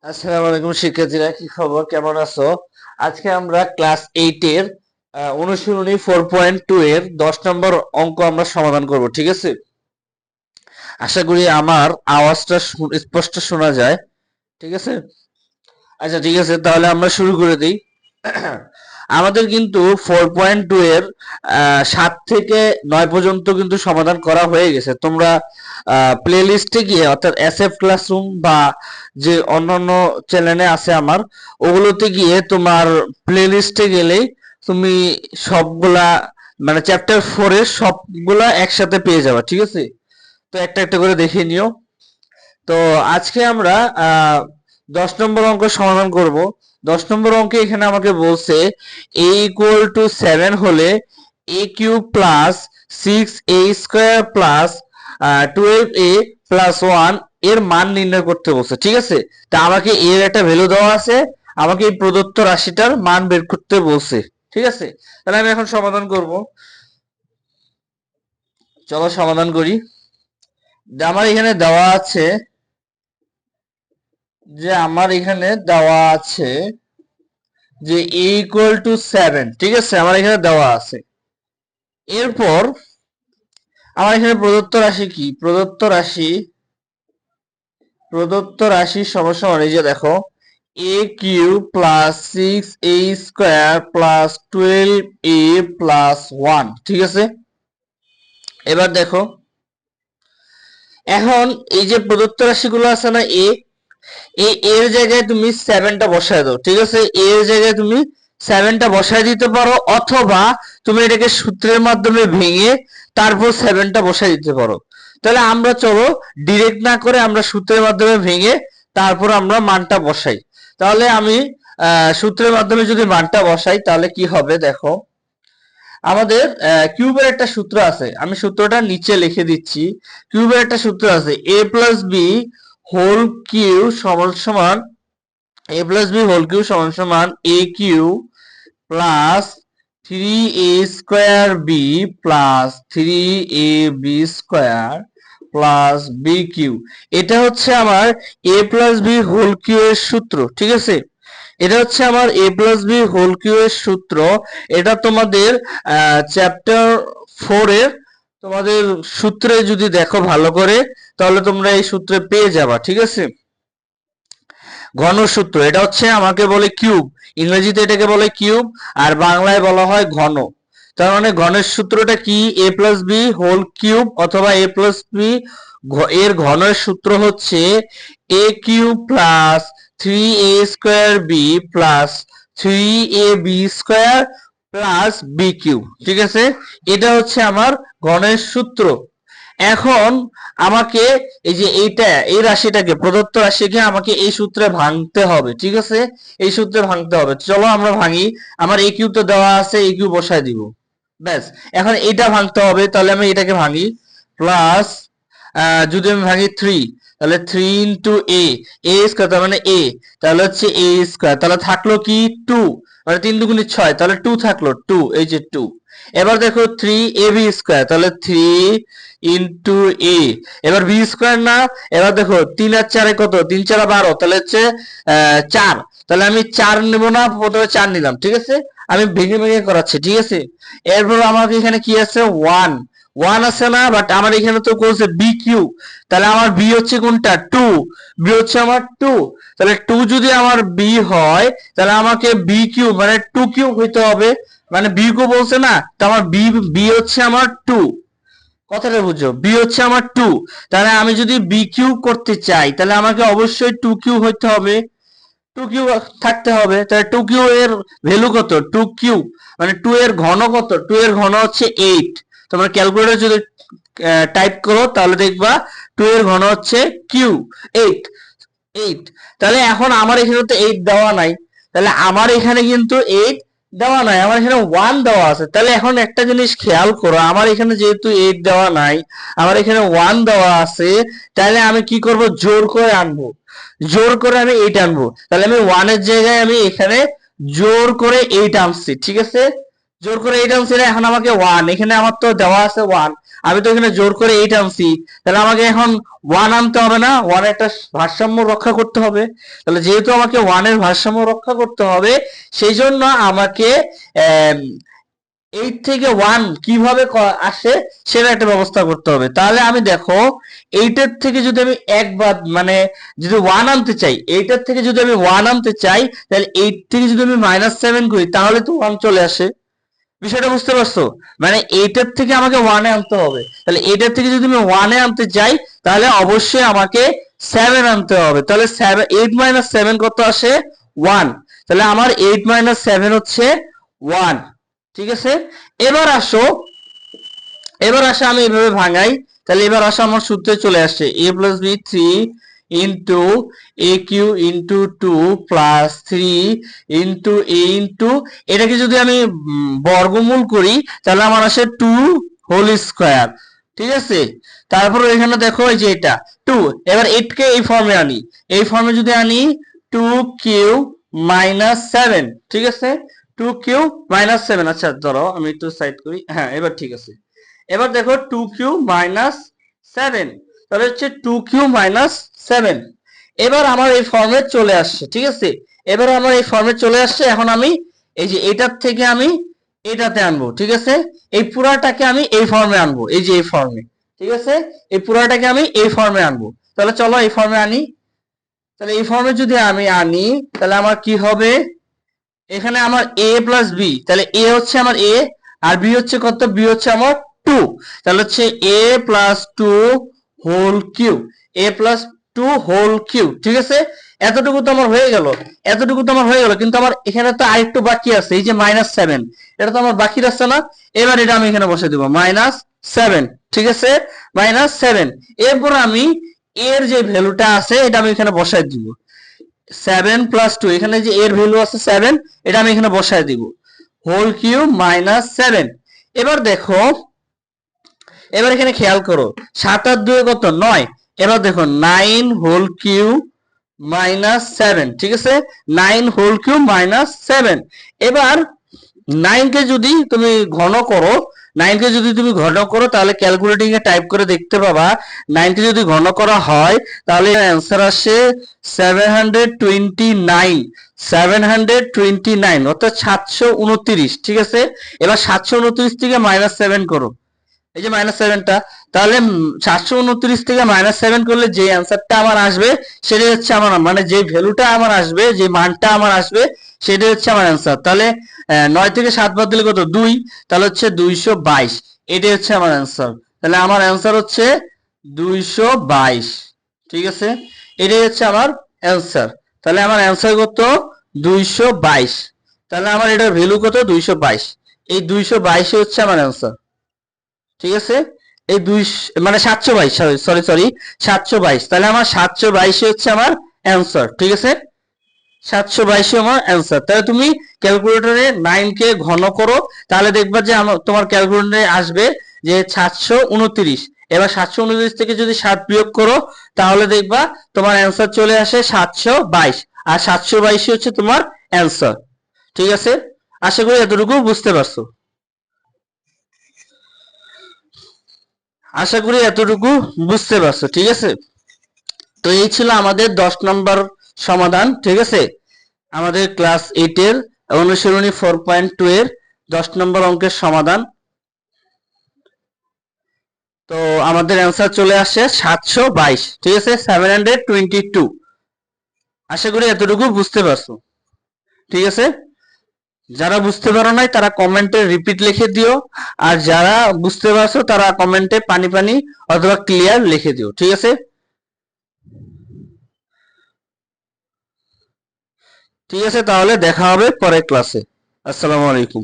আসসালামু আলাইকুম শিক্ষার্থীরা, কি খবর, কেমন আছো? আজকে আমরা ক্লাস 8 এর অনুশীলনী 4.2 এর 10 নম্বর অঙ্ক আমরা সমাধান করব। ঠিক আছে? আশা করি আমার আওয়াজটা স্পষ্ট শোনা যায়। ঠিক আছে? আচ্ছা, ঠিক আছে, তাহলে আমরা শুরু করে দিই। আমাদের কিন্তু 4.2 এর 7 থেকে 9 পর্যন্ত কিন্তু সমাধান করা হয়ে গেছে। তোমরা প্লে লিস্টে গিয়ে, অর্থাৎ SF ক্লাসরুম বা যে অন্যান্য চ্যানেলে আছে আমার, ওগুলোতে গিয়ে তোমার প্লে লিস্টে গেলেই তুমি সবগুলা, মানে চ্যাপ্টার 4 এর সবগুলা একসাথে পেয়ে যাবে। ঠিক আছে? তো একটা একটা করে দেখে নিও। তো আজকে আমরা 10 নম্বর অঙ্ক সমাধান করব। 10 নম্বর অঙ্কে এখানে আমাকে বলছে a = 7 হলে a³ + 6a² + 12a+1 এর মান নির্ণয় করতে বলছে। ঠিক আছে? তা আমাকে এর একটা ভ্যালু দেওয়া আছে, আমাকে এই প্রদত্ত রাশিটার মান বের করতে বলছে। ঠিক আছে? তাহলে আমি এখন সমাধান করব। চলো সমাধান করি। আমার এখানে দেওয়া আছে যে a = 7। ঠিক আছে? আমার এখানে দেওয়া আছে। এরপর আমার এখানে প্রদত্ত রাশি কি? প্রদত্ত রাশি সমান এই যে দেখো, a³ + 6a² + 12a+1। ঠিক আছে? এবার দেখো, এখন এই যে প্রদত্ত রাশিগুলো আছে না, এর জায়গায় তুমি 7টা বসায় দাও। ঠিক আছে? এর জায়গায় তুমি 7টা বসায় দিতে পারো, অথবা তুমি এটাকে সূত্রের মাধ্যমে ভেঙে তারপর 7টা বসায় দিতে পারো। তাহলে আমরা চলো ডিরেক্ট না করে আমরা সূত্রের মাধ্যমে ভেঙে তারপর আমরা মানটা বসাই। তাহলে আমি সূত্রের মাধ্যমে যদি মানটা বসাই তাহলে কি হবে দেখো। আমাদের কিউবের একটা সূত্র আছে, আমি সূত্রটা নিচে লিখে দিচ্ছি। কিউবের একটা সূত্র আছে, a+b হোল কিউ সমান সমান a+b হোল কিউ সমান সমান a³ + 3a² + 3ab² + bq। এটা হচ্ছে আমার a+b হোল কিউ এর সূত্র। ঠিক আছে? এটা হচ্ছে আমার a+b হোল কিউ এর সূত্র। এটা তোমাদের চ্যাপ্টার 4 এর তোমাদের সূত্রে যদি দেখো ভালো করে, তাহলে তোমরা এই সূত্রে পেয়ে যাবা। ঠিক আছে? ঘনসূত্র, এটা হচ্ছে আমাকে বলে কিউব, ইংরেজিতে এটাকে বলে কিউব, আর বাংলায় বলা হয় ঘন। তার মানে ঘনের সূত্রটা কি? a+b হোল কিউব অথবা a+b এর ঘনের সূত্র হচ্ছে a³ + 3a² + 3ab² + bq। ঠিক আছে? এটা হচ্ছে আমার ঘনের সূত্র। এখন আমাকে এই যে এই রাশিটাকে, প্রদত্ত রাশিকে আমাকে এই সূত্রে ভাঙতে হবে। ঠিক আছে? এই সূত্রে ভাঙতে হবে। চলো আমরা ভাঙি। আমার এ কিউ তো দেওয়া আছে, এ কিউ বসায় দিব। ব্যাস। এখন এটা ভাঙতে হবে, তাহলে আমি এটাকে ভাঙি। প্লাস, যদি আমি ভাঙি 3, তাহলে 3 × a স্কয়ার, তার মানে a, তাহলে হচ্ছে a², তাহলে থাকলো কি 2, মানে 3 × 2 = 6, তাহলে 2 থাকলো 2, এই যে 2। এবার দেখো 3ab², তাহলে 3 × a, এবার b² না। এবার দেখো 3 আর 4 কত, 3 × 4 = 12, তাহলে হচ্ছে 4, তাহলে আমি 4 নেব না, প্রথমে 4 নিলাম। ঠিক আছে? আমি ভেঙে ভেঙে করাচ্ছি। ঠিক আছে? এরপর আমাকে এখানে কি আছে, 1 1 আছে না, বাট আমার এখানে তো বলছে বি কিউ, তাহলে আমার বি হচ্ছে কোনটা, 2, বি হচ্ছে আমার 2। তাহলে 2 যদি আমার বি হয়, তাহলে আমাকে বি কিউ মানে 2 কিউ হইতে হবে। মানে বি কিউ বলছে না, তো আমার বি বি হচ্ছে আমার 2। কথাটা বুঝো, বি হচ্ছে আমার 2। তাহলে আমি যদি বি কিউ করতে চাই, তাহলে আমাকে অবশ্যই 2 কিউ হইতে হবে, 2 কিউ থাকতে হবে। তাহলে 2 কিউ এর ভ্যালু কত, 2 কিউ মানে 2 এর ঘন কত, 2 এর ঘন হচ্ছে 8। তোমরা ক্যালকুলেটর যদি টাইপ করো তাহলে দেখবা 2 এর ঘন হচ্ছে কিউ 8, 8। তাহলে এখন আমার এখানে তো 8 দেওয়া নাই, তাহলে আমার এখানে কিন্তু 8 দেওয়া নাই, আমার এখানে 1 দেওয়া আছে। তাহলে এখন একটা জিনিস খেয়াল করো, আমার এখানে যেহেতু 8 দেওয়া নাই, আমার এখানে 1 দেওয়া আছে, তাহলে আমি কি করব, জোর করে আনবো, জোর করে আমি 8 আনবো। তাহলে আমি 1 এর জায়গায় আমি এখানে জোর করে 8 আনছি। ঠিক আছে? জোর করে 8 আনছি, এখন আমাকে 1, এখানে আমার তো দেওয়া আছে 1, আমি তো এখানে জোর করে 8 আনছি, তাহলে আমাকে এখন 1 আনতে হবে না? 1 একটা ভারসাম্য রক্ষা করতে হবে। তাহলে যেহেতু আমাকে 1 এর ভারসাম্য রক্ষা করতে হবে, সেই জন্য আমাকে 8 থেকে 1 কিভাবে আসে সেটা একটা ব্যবস্থা করতে হবে। তাহলে আমি দেখো 8 এর থেকে যদি আমি এক বাদ মানে যদি 1 আনতে চাই, 8 এর থেকে যদি আমি 1 আনতে চাই, তাহলে 8 থেকে যদি আমি -7 করি তাহলে তো 1 চলে আসে। বিষয়টা বুঝতে পারছো? মানে 8 এর থেকে আমাকে 1 এ আনতে হবে। তাহলে 8 এর থেকে যদি আমি 1 এ আনতে চাই, তাহলে অবশ্যই আমাকে 7 আনতে হবে। তাহলে 8 - 7 কত আসে? 1। তাহলে আমার 8 - 7 হচ্ছে 1। ঠিক আছে, এবার আসো, আমি এভাবে ভাঙাই। তাহলে এবার আসো, আমার সূত্রে চলে আসছে a + b 3 into a cube into 2 plus 3 into a into, এটাকে যদি আমি বর্গমূল করি তাহলে আমার আসে 2 হোল স্কয়ার। ঠিক আছে, তারপর এখানে দেখো এই যে এটা 2, এবার 8 কে এই ফর্মে আনি, এই ফর্মে যদি আনি 2কিউ - 7। ঠিক আছে, 2কিউ - 7। আচ্ছা ধরো আমি একটু সাইড করি, হ্যাঁ এবার ঠিক আছে। এবার দেখো 2কিউ - 7, তাহলে হচ্ছে 2কিউ - 7। এবার আমার এই ফর্মে চলে আসছে। ঠিক আছে, এবার আমার এই ফর্মে চলে আসছে। এখন আমি এই যে এটার থেকে আমি এটাতে আনবো। ঠিক আছে, এই পুরাটাকে আমি এই ফর্মে আনবো, এই যে এই ফর্মে। ঠিক আছে, এই পুরাটাকে আমি এই ফর্মে আনবো। তাহলে চলো এই ফর্মে আনি। তাহলে এই ফর্মে যদি আমি আনি তাহলে আমার কি হবে? এখানে আমার a প্লাস বি, তাহলে a হচ্ছে আমার a, আর b হচ্ছে কত? b হচ্ছে আমার 2। তাহলে হচ্ছে a plus 2 whole cube, a plus 2 whole cube. ঠিক আছে, এতটুকু তো আমার হয়ে গেল, এতটুকু তো আমার হয়ে গেল, কিন্তু আমার এখানে তো আরেকটু বাকি আছে, এই যে -7, এটা তো আমার বাকি আছে না? এবার এটা আমি এখানে বসে দিব -7। ঠিক আছে, -7। এরপর আমি এর যে ভ্যালুটা আছে এটা আমি এখানে বসাই দিব। 7 + 2, এখানে যে এর ভ্যালু আছে 7, এটা আমি এখানে বসায় দিব, হোল কিউব -7। এবার দেখো, এবার এখানে খেয়াল করো, 7 আর 2 কত? 9। এবার দেখো 9 হোল কিউব -7। ঠিক আছে, 9 হোল কিউব -7। এবার 9 কে যদি তুমি ঘন করো, 9 কে যদি তুমি ঘন করো তাহলে ক্যালকুলেটিং এ টাইপ করে দেখতে পাবা 9 কে যদি ঘন করা হয় তাহলে অ্যান্সার আসে 729। 729 অর্থাৎ 729। ঠিক আছে, এবার 729 থেকে -7 করো, এই যে -7টা। তাহলে 729 থেকে -7 করলে যে অ্যান্সারটা আমার আসবে সেটাই হচ্ছে আমার, মানে যে ভ্যালুটা আমার আসবে, যে মানটা আমার আসবে সেটাই হচ্ছে আমার অ্যান্সার। তাহলে 9 থেকে 7 বাদ দিলে কত? 2, তাহলে হচ্ছে 222। এটাই হচ্ছে আমার অ্যান্সার। তাহলে আমার অ্যান্সার হচ্ছে 222। ঠিক আছে, এটাই হচ্ছে আমার অ্যান্সার। তাহলে আমার অ্যান্সার কত? 222। তাহলে আমার এটার ভ্যালু কত? 222। এই 222 হচ্ছে আমার অ্যান্সার। ঠিক আছে, এই 2 মানে 722, সরি সরি 722। তাহলে আমার 722 হচ্ছে আমার অ্যান্সার। ঠিক আছে, 722 আমার অ্যান্সার। তাহলে তুমি ক্যালকুলেটরে 9 কে ঘন করো, তাহলে দেখবা যে তোমার ক্যালকুলেটরে আসবে যে 729। এবার 729 থেকে যদি 7 বিয়োগ করো তাহলে দেখবা তোমার অ্যান্সার চলে আসে 722, আর 722 হচ্ছে তোমার অ্যান্সার। ঠিক আছে, আশা করি এতটুকু বুঝতে পারছো। আশা করি এতটুকু বুঝতে পারছো। ঠিক আছে, তো এই ছিল আমাদের 10 নম্বর সমাধান। ঠিক আছে, আমাদের ক্লাস 8 এর অনুশীলনী 4.2 এর 10 নম্বর অঙ্কের সমাধান। তো আমাদের অ্যান্সার চলে আসে 722। ঠিক আছে, 722। আশা করি এতটুকু বুঝতে পারছো। ঠিক আছে, যারা বুঝতে পারো নাই তারা কমেন্টে রিপিট লিখে দিও, আর যারা বুঝতে পারছো তারা কমেন্টে পানি পানি অথবা ক্লিয়ার লিখে দিও। ঠিক আছে, ঠিক আছে, তাহলে দেখা হবে পরের ক্লাসে। আসসালামু আলাইকুম।